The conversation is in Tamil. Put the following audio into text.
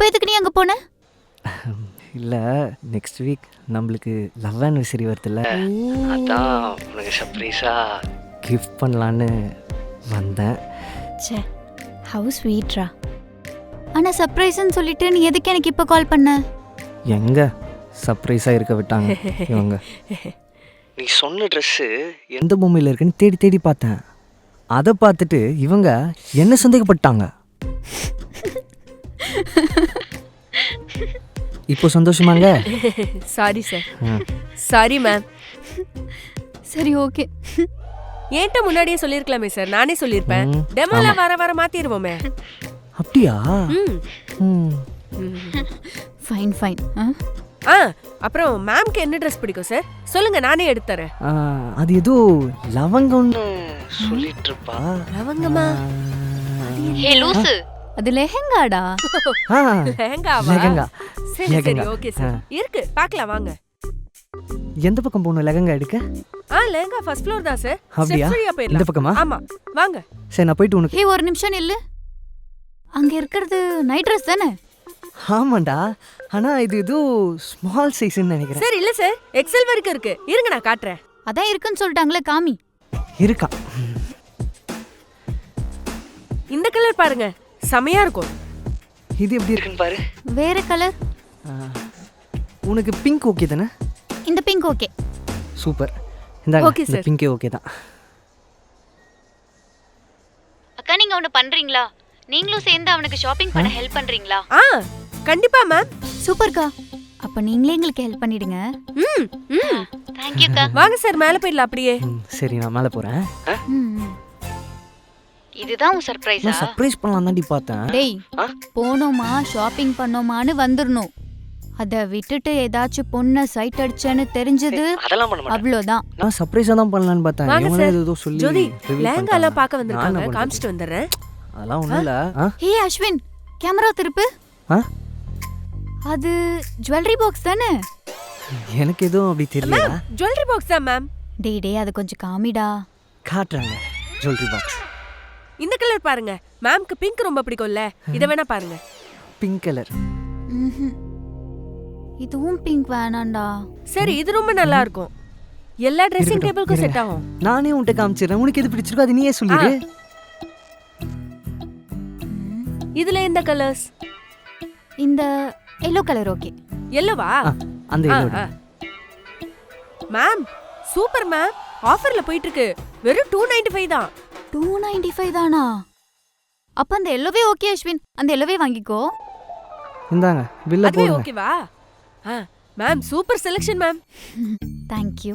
இப்போ எதுக்கு நீ அங்கே போன? இல்லை, நெக்ஸ்ட் வீக் நம்மளுக்கு லவ் ஆனிவர்சரி வருதுல்ல, அதான் உனக்கு சர்ப்ரைஸாக கிஃப்ட் பண்ணலான்னு வந்தேன். சே, ஹவு ஸ்வீட்ரா. ஆனால் சர்ப்ரைஸ்ன்னு சொல்லிட்டு நீ எதுக்கு எனக்கு இப்போ கால் பண்ண? எங்கே சர்ப்ரைஸாக இருக்க விட்டாங்க இவங்க. நீ சொன்ன ட்ரெஸ்ஸு எந்த பொம்மையில் இருக்குன்னு தேடி தேடி பார்த்தேன். அதை பார்த்துட்டு இவங்க என்ன சந்தேகப்பட்டாங்க. இப்போ சந்தோஷமாங்க? Sorry sir. Sorry ma'am. சரி, ஓகே. ஏன்ட்ட முன்னாடியே சொல்லிருக்கலாமே சார், நானே சொல்லிருப்பேன். டெமோல வர மாத்திடுவோமே. அப்படியா? Fine fine. அப்புறம் மேம்க்கு என்ன ட்ரெஸ் பிடிக்கும் சார் சொல்லுங்க, நானே எடுத்துறேன். அது ஏதோ லவங்கம்னு சொல்லிட்டு இருப்பா. லவங்கமா? ஹே லூசு, அது லெஹெங்காடா. லெஹெங்காவா? லெஹெங்கா. சரி சரி, ஓகே சார். இருக்கு, பார்க்கலாம் வாங்க. எந்த பக்கம் போகணும் லெஹெங்கா எடுக்க? லெஹெங்கா ஃபர்ஸ்ட் ஃப்ளோர் தான் சார். அப்படியா? இந்த பக்கமா? ஆமா, வாங்க. சரி, நான் போயிட்டு உனக்கு. ஹே, ஒரு நிமிஷம் நில்லு. அங்க இருக்கிறது நைட் ட்ரெஸ் தானே? ஆமாண்டா, ஆனா இது ஏதோ ஸ்மால் சைஸ்ன்னு நினைக்கிறேன். சார் இல்ல சார், எக்ஸல் வரைக்கும் இருக்கு. இருங்க நான் காட்டுறேன். அதான் இருக்குன்னு சொல்லிட்டாங்களே, காமி. இருக்கா? இந்த கலர் பாருங்க, செமையா இருக்கும். இது எப்படி இருக்குன்னு பாரு. வேற கலர்? உனக்கு பிங்க் ஓகே தானே? இந்த பிங்க் ஓகே. சூப்பர். இந்த Okay, sir. பிங்கே ஓகே தான். அக்கா, நீங்க ஒன்னு பண்றீங்களா? நீங்களும் சேர்ந்து அவனுக்கு ஷாப்பிங் பண்ண ஹெல்ப் பண்றீங்களா? கண்டிப்பா மேம். சூப்பர்க்கா. அப்ப நீங்களே எங்களுக்கு ஹெல்ப் பண்ணிடுங்க. Thank you அக்கா. வாங்க சார், மேல போயிடலாம் அப்படியே. சரி, நான் மேலே போகிறேன். இதுதான் உன் சர்ப்ரைஸா? நான் சர்ப்ரைஸ் பண்ணலாம் தாண்டி பார்த்தேன். டேய், போனோமா ஷாப்பிங் பண்ணோமான்னு வந்துடணும். அதை விட்டுட்டு ஏதாச்சும் பொண்ணை சைட் அடிச்சேன்னு தெரிஞ்சது அதெல்லாம் பண்ண மாட்டேன். அவ்வளோதான். நான் சர்ப்ரைஸாக தான் பண்ணலான்னு பார்த்தேன். வாங்க இவனே சார். ஏதோ சொல்லி ஜோதி, reveal லெஹங்கா எல்லாம் பண்ணிட்டாங்க. பார்க்க வந்திருக்காங்க, நான் என்ன காமிச்சிட்டு வந்துடுறேன். அதெல்லாம் ஒன்றும் இல்லை. ஹே அஸ்வின், கேமரா திருப்பு. அது ஜுவல்லரி பாக்ஸ் தானே? எனக்கு எதுவும் அப்படி தெரியல. ஜுவல்லரி பாக்ஸ் தான் மேம். டேய், அதை கொஞ்சம் காமிடா. காட்டுறாங்க ஜுவல்லரி பாக்ஸ். இந்த கலர் பாருங்க, மேம்க்கு பிங்க் ரொம்ப பிடிக்கும்ல, இத வேணா பாருங்க. Pink colour. இதுவும் பிங்க் வேணாண்டா. சரி, இது ரொம்ப நல்லா இருக்கும். எல்லா ட்ரெஸ்ஸிங் டேபிளுக்கும் செட் ஆகும். நானே உன்கிட்ட காமிச்சிடுறேன். உனக்கு எது பிடிச்சிருக்கோ அது நீயே சொல்லிடு. இதுல இந்த கலர்ஸ். இந்த எல்லோ கலர் ஓகே. எல்லோவா? அந்த எல்லோ. மேம் சூப்பர் மேம், ஆஃபர்ல போயிட்டு இருக்கு. வெறும் 295 தான். 295 தானா? அப்ப அந்த எல்லோவே ஓகே அஸ்வின், அந்த எல்லோவே வாங்கிக்கோ. இந்தாங்க பில்ல அதுவே போடுங்க. ஓகேவா? Ma'am super selection ma'am. Thank you.